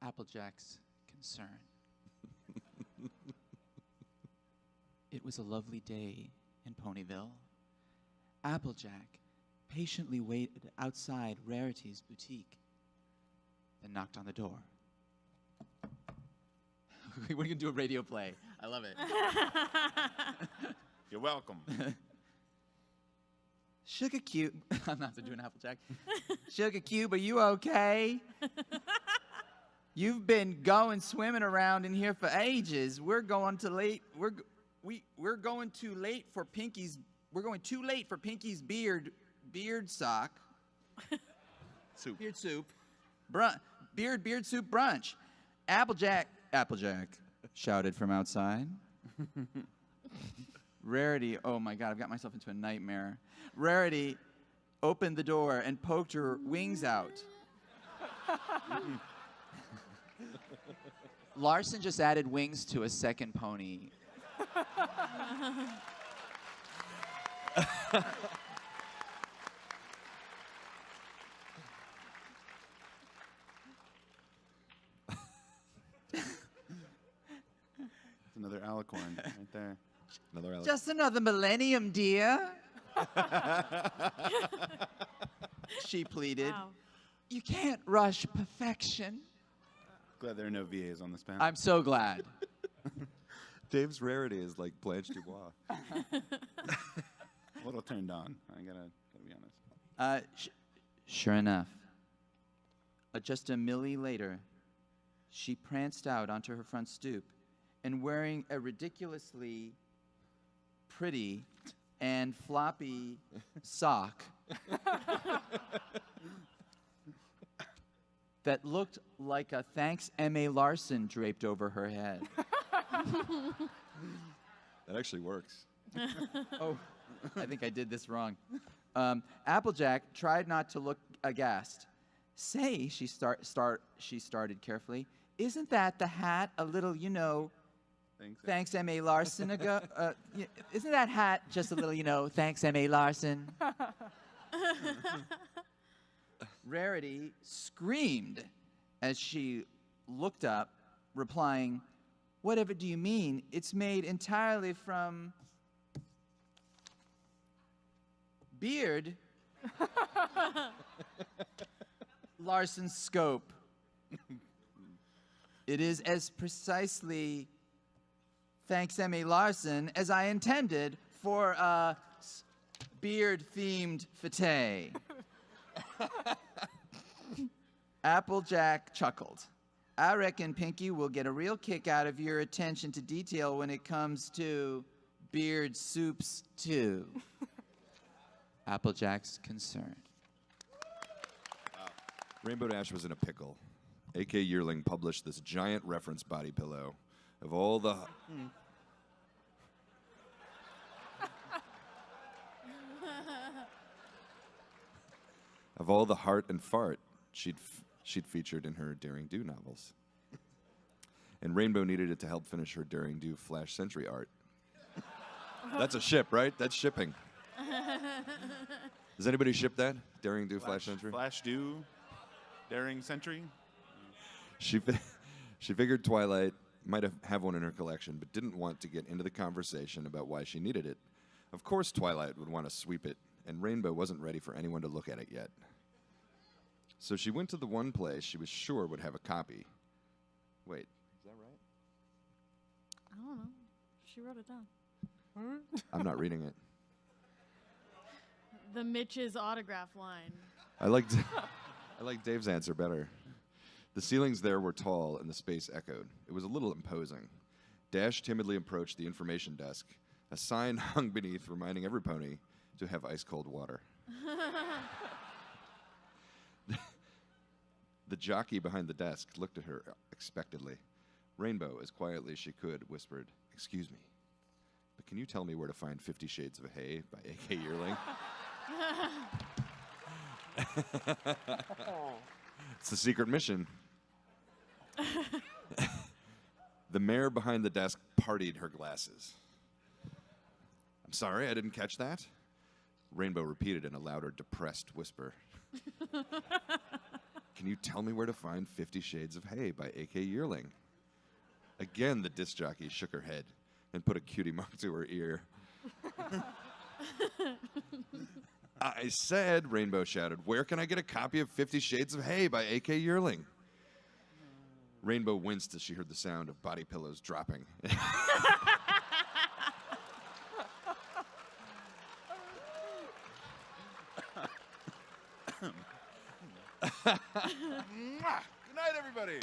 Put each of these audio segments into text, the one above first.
Applejack's concern. It was a lovely day in Ponyville. Applejack patiently waited outside Rarity's boutique, then knocked on the door. We're going to do a radio play. I love it. You're welcome. Sugar Cube. I'm not doing Applejack. Sugar Cube, are you okay? You've been going swimming around in here for ages. We're going too late. We're going too late for Pinky's. We're going too late for Pinky's beard sock. Soup. Beard soup. Beard soup brunch. Applejack shouted from outside. Rarity, oh my God, I've got myself into a nightmare. Rarity opened the door and poked her wings out. Larson just added wings to a second pony. Another alicorn right there. Another alicorn. Just another millennium, dear. She pleaded. Wow. You can't rush perfection. Glad there are no VAs on this panel. I'm so glad. Dave's rarity is like Blanche Dubois. A little turned on. I gotta be honest. Sure enough, just a milli later, she pranced out onto her front stoop and wearing a ridiculously pretty and floppy sock that looked like a Thanks M.A. Larson draped over her head. That actually works. Oh, I think I did this wrong. Applejack tried not to look aghast. Say, she started carefully, isn't that the hat a little, thanks M.A. Larson ago? Isn't that hat just a little, thanks M.A. Larson? Rarity screamed as she looked up, replying, whatever do you mean? It's made entirely from beard. Larson's scope. It is as precisely, thanks M.A. Larson, as I intended for a beard-themed fete. Applejack chuckled. I reckon Pinky will get a real kick out of your attention to detail when it comes to beard soups, too. Applejack's concerned. Rainbow Dash was in a pickle. A.K. Yearling published this giant reference body pillow of all the... of all the heart and fart she'd featured in her Daring Do novels. And Rainbow needed it to help finish her Daring Do Flash Sentry art. That's a ship, right? That's shipping. Does anybody ship that? Daring Do Flash Sentry? Flash Do, Daring Sentry. She figured Twilight might have one in her collection, but didn't want to get into the conversation about why she needed it. Of course Twilight would want to sweep it, and Rainbow wasn't ready for anyone to look at it yet. So she went to the one place she was sure would have a copy. Wait, is that right? I don't know. She wrote it down. I'm not reading it. The Mitch's autograph line. I like Dave's answer better. The ceilings there were tall and the space echoed. It was a little imposing. Dash timidly approached the information desk. A sign hung beneath reminding every pony to have ice-cold water. The jockey behind the desk looked at her expectantly. Rainbow, as quietly as she could, whispered, "Excuse me, but can you tell me where to find 50 Shades of Hay by A.K. Yearling?" It's the secret mission. The mare behind the desk partied her glasses. "I'm sorry, I didn't catch that." Rainbow repeated in a louder, depressed whisper. can you tell me where to find 50 Shades of Hay by A.K. Yearling? Again, the disc jockey shook her head and put a cutie mark to her ear. I said, Rainbow shouted, where can I get a copy of 50 Shades of Hay by A.K. Yearling? Rainbow winced as she heard the sound of body pillows dropping. Good night, everybody.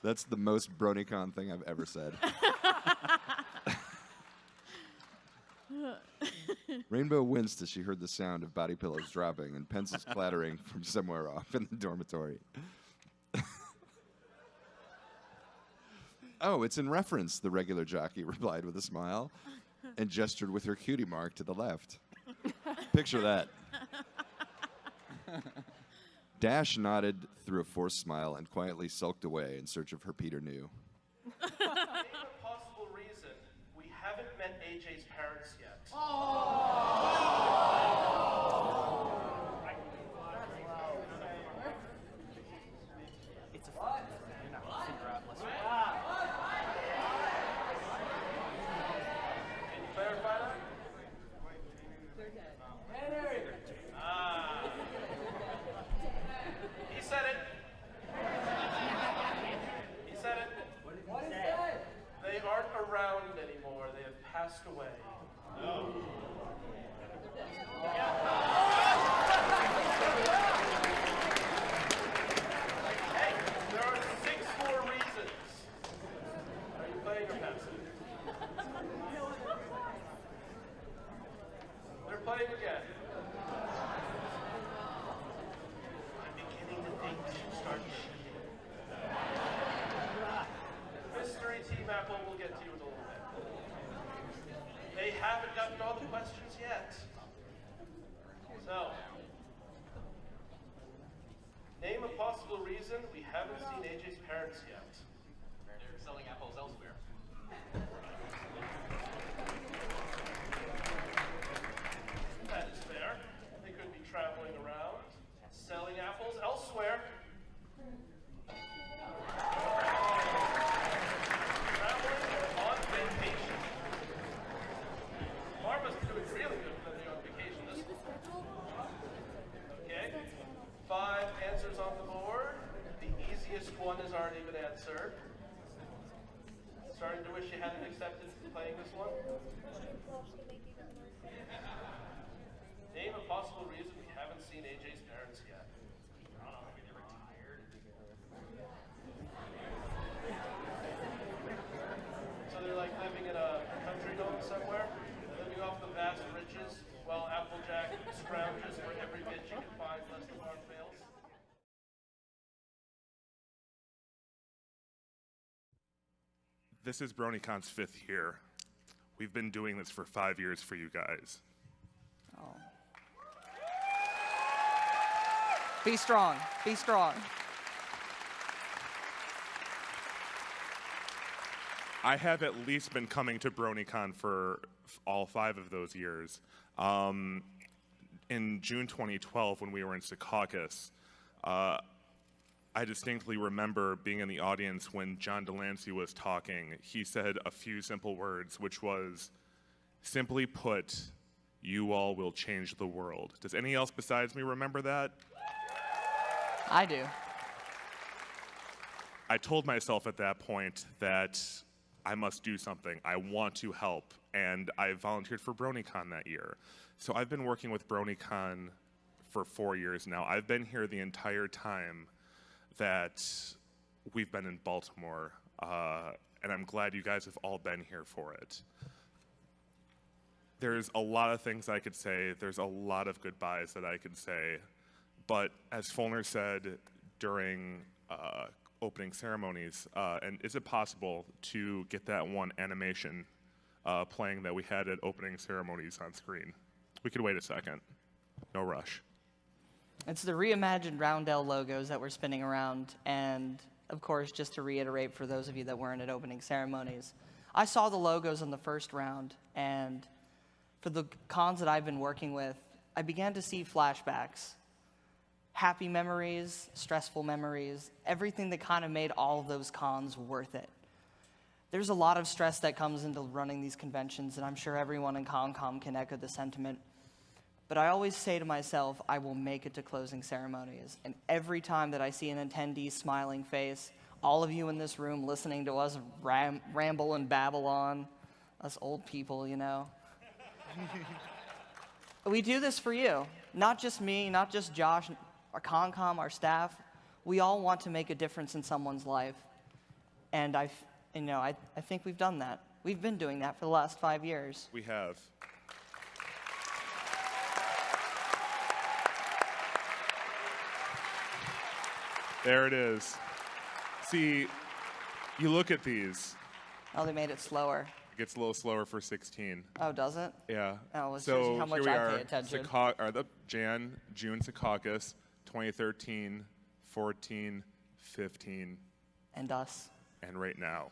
That's the most BronyCon thing I've ever said. Rainbow winced as she heard the sound of body pillows dropping and pencils clattering from somewhere off in the dormitory. Oh, it's in reference, the regular jockey replied with a smile and gestured with her cutie mark to the left. Picture that. Dash nodded through a forced smile and quietly sulked away in search of her Peter New. Name a possible reason we haven't met AJ's parents yet. It's a fun. You're not gonna figure out unless you Can you clarify that? He said it. He said it. What is that? They aren't around anymore. They have passed away. Hey, there are 6 more reasons. Are you playing or passing? They're playing again. I'm beginning to think we should start cheating. Mystery Team Apple will get to you in a little bit. They haven't gotten all the questions yet. So, name a possible reason we haven't seen AJ's parents yet. They're selling apples elsewhere. That is fair. They could be traveling around, selling apples elsewhere. Traveling or on vacation. Marva's doing really good for them on vacation this Okay. 5 answers on the board. The easiest one has already been answered. Starting to wish you hadn't accepted playing this one. Name a possible reason we haven't seen AJ's parents yet. I don't know, maybe they're retired. So they're like living in a country home somewhere, living off the vast riches, while Applejack scrounges for every bit she can find lest the farm fails. This is BronyCon's 5th year. We've been doing this for 5 years for you guys. Oh. Be strong. Be strong. I have at least been coming to BronyCon for all 5 of those years. In June 2012, when we were in Secaucus, I distinctly remember being in the audience when John Delancey was talking. He said a few simple words, which was, simply put, you all will change the world. Does anyone else besides me remember that? I do. I told myself at that point that I must do something. I want to help. And I volunteered for BronyCon that year. So I've been working with BronyCon for 4 years now. I've been here the entire time that we've been in Baltimore. And I'm glad you guys have all been here for it. There's a lot of things I could say. There's a lot of goodbyes that I could say. But as Fulner said during opening ceremonies, and is it possible to get that one animation playing that we had at opening ceremonies on screen? We could wait a second. No rush. It's the reimagined Roundel logos that we're spinning around. And, of course, just to reiterate for those of you that weren't at opening ceremonies, I saw the logos on the first round. And for the cons that I've been working with, I began to see flashbacks happy memories, stressful memories, everything that kind of made all of those cons worth it. There's a lot of stress that comes into running these conventions, and I'm sure everyone in ConCom can echo the sentiment. But I always say to myself, I will make it to closing ceremonies. And every time that I see an attendee's smiling face, all of you in this room listening to us ramble and babble on, us old people, you know. We do this for you. Not just me, not just Josh, our ConCom, our staff. We all want to make a difference in someone's life. And I think we've done that. We've been doing that for the last 5 years. We have. There it is. See, you look at these. Oh, they made it slower. It gets a little slower for 16. Oh, does it? Yeah. Oh, it shows so you how much here we I are, pay attention. the June Secaucus, 2013, 14, 15. And us. And right now.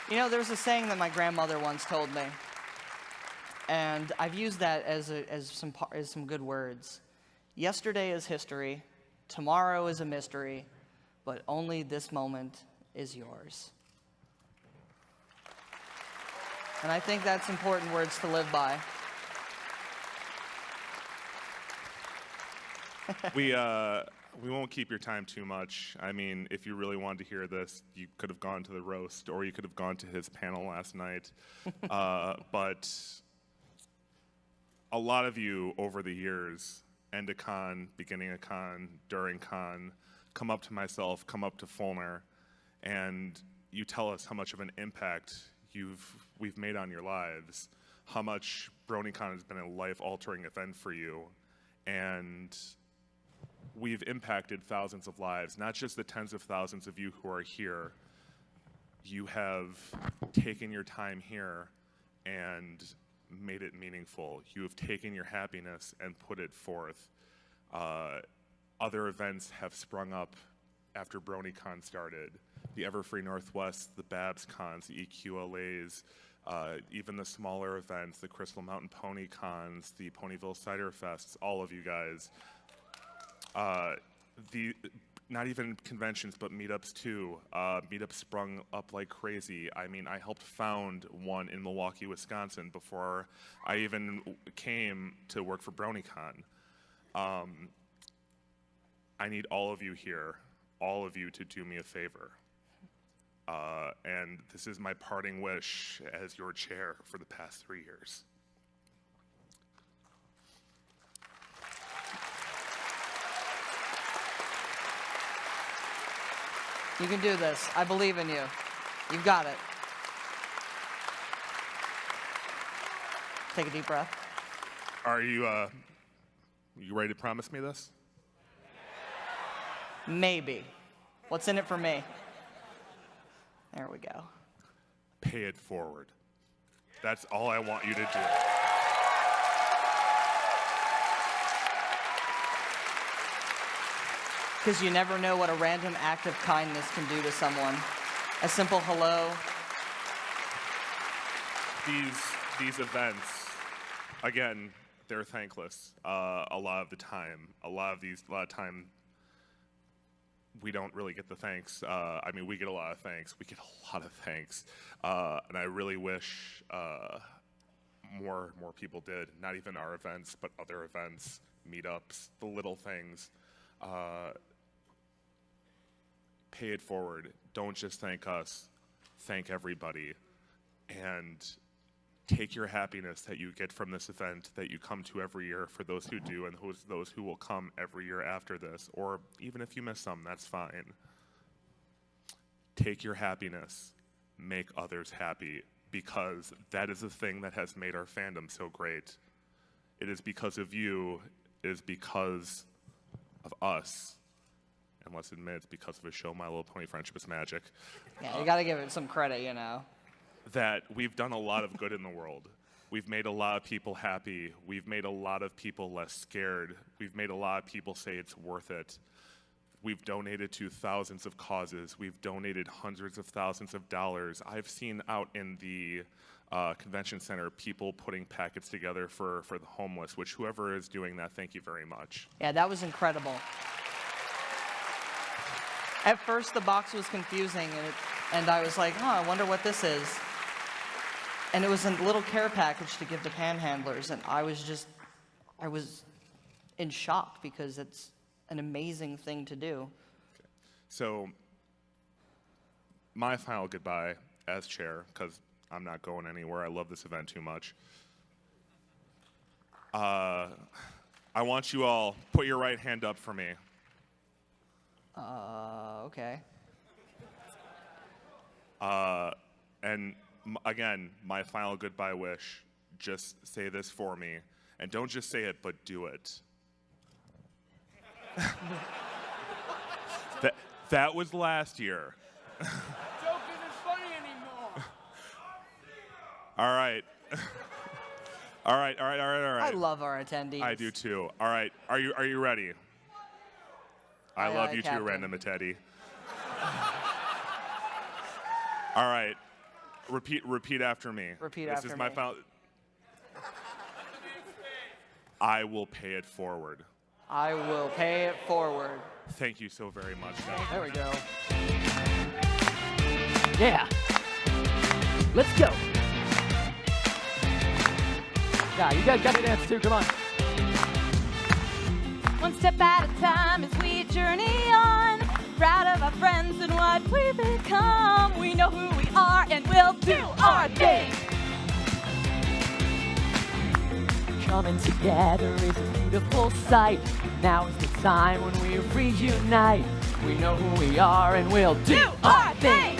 You know, there's a saying that my grandmother once told me, and I've used that as some good words. Yesterday is history, tomorrow is a mystery, but only this moment is yours. And I think that's important words to live by. We won't keep your time too much. I mean, if you really wanted to hear this, you could have gone to the roast, or you could have gone to his panel last night. But a lot of you over the years, end a con, beginning a con, during con, come up to myself, come up to Fulner, and you tell us how much of an impact we've made on your lives, how much BronyCon has been a life-altering event for you, and we've impacted thousands of lives, not just the tens of thousands of you who are here. You have taken your time here and made it meaningful. You have taken your happiness and put it forth. Other events have sprung up after BronyCon started. The Everfree Northwest, the Babs Cons, the EQLAs, even the smaller events, the Crystal Mountain Pony Cons, the Ponyville Cider Fests, all of you guys. Not even conventions, but meetups too. Meetups sprung up like crazy. I mean, I helped found one in Milwaukee, Wisconsin before I even came to work for BronyCon. I need all of you here, all of you to do me a favor. And this is my parting wish as your chair for the past 3 years. You can do this. I believe in you. You've got it. Take a deep breath. Are you ready to promise me this? Maybe. What's in it for me? There we go. Pay it forward. That's all I want you to do. Because you never know what a random act of kindness can do to someone. A simple hello. These events, again, they're thankless a lot of the time. A lot of time, we don't really get the thanks. I mean, we get a lot of thanks. We get a lot of thanks. And I really wish more people did. Not even our events, but other events, meetups, the little things. Pay it forward. Don't just thank us. Thank everybody. And take your happiness that you get from this event that you come to every year, for those who do and those who will come every year after this, or even if you miss some, that's fine. Take your happiness, make others happy, because that is the thing that has made our fandom so great. It is because of you, it is because of us, and let's admit it's because of a show, My Little Pony Friendship is Magic. Yeah, you gotta give it some credit, you know. That we've done a lot of good in the world. We've made a lot of people happy. We've made a lot of people less scared. We've made a lot of people say it's worth it. We've donated to thousands of causes. We've donated hundreds of thousands of dollars. I've seen out in the convention center, people putting packets together for the homeless, which whoever is doing that, thank you very much. Yeah, that was incredible. At first, the box was confusing, and I was like, I wonder what this is. And it was a little care package to give to panhandlers, and I was in shock because it's an amazing thing to do. Okay. So, my final goodbye as chair, because I'm not going anywhere. I love this event too much. I want you all, put your right hand up for me. Okay. And again, my final goodbye wish, just say this for me. And don't just say it, but do it. That was last year. Joke isn't funny anymore. All right. All right. I love our attendees. I do too. All right. Are you ready? I love you Captain. too, Random Teddy. All right. Repeat after me. Repeat after me. This is my final. I will pay it forward. I will pay it forward. Thank you so very much, guys. There we go. Yeah. Let's go. Yeah, you guys got to dance too. Come on. One step at a time as we journey on. Proud of our friends and what we've become. We know who we are and we'll do our thing. Coming together is a beautiful sight. Now is the time when we reunite. We know who we are and we'll do our thing.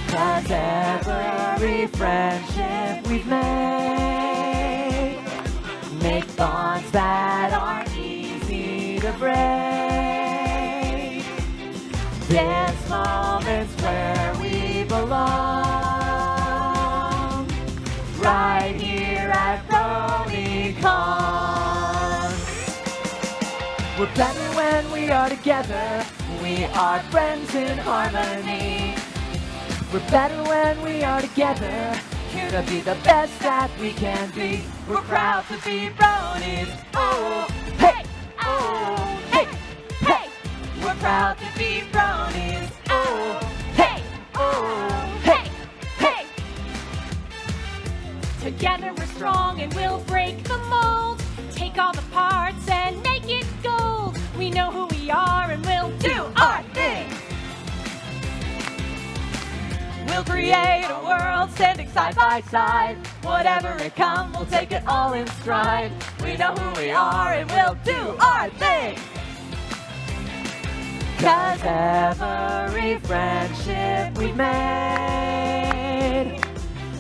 'Cause every friendship we've made make bonds that aren't easy to break. There's moments where we belong, right here at BronyCon. We're better when we are together. We are friends in harmony. We're better when we are together. Here to be the best that we can be. We're proud to be Bronies. Oh, hey, oh, hey, hey. We're proud to be Bronies. Oh, hey, oh, hey, hey. Together we're strong and we'll break the mold. Take all the parts and make it gold. We know who we are and we'll do our thing. We'll create a world standing side by side. Whatever it comes, we'll take it all in stride. We know who we are and we'll do our thing. 'Cause every friendship we've made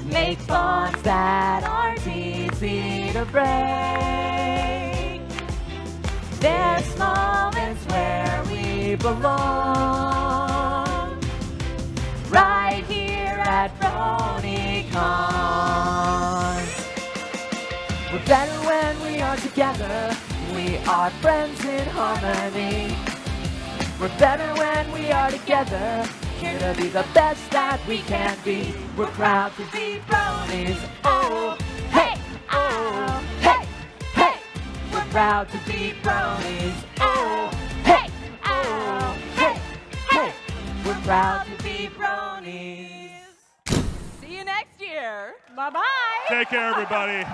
make bonds that aren't easy to break. There's moments where we belong, right here at BronyCon. We're better when we are together. We are friends in harmony. We're better when we are together. Here to be the best that we can be. We're proud to be Bronies. Oh, hey, oh, hey, hey. We're proud to be Bronies. Oh, hey, oh, hey, hey. We're proud to be Bronies. See you next year. Bye-bye. Take care, everybody.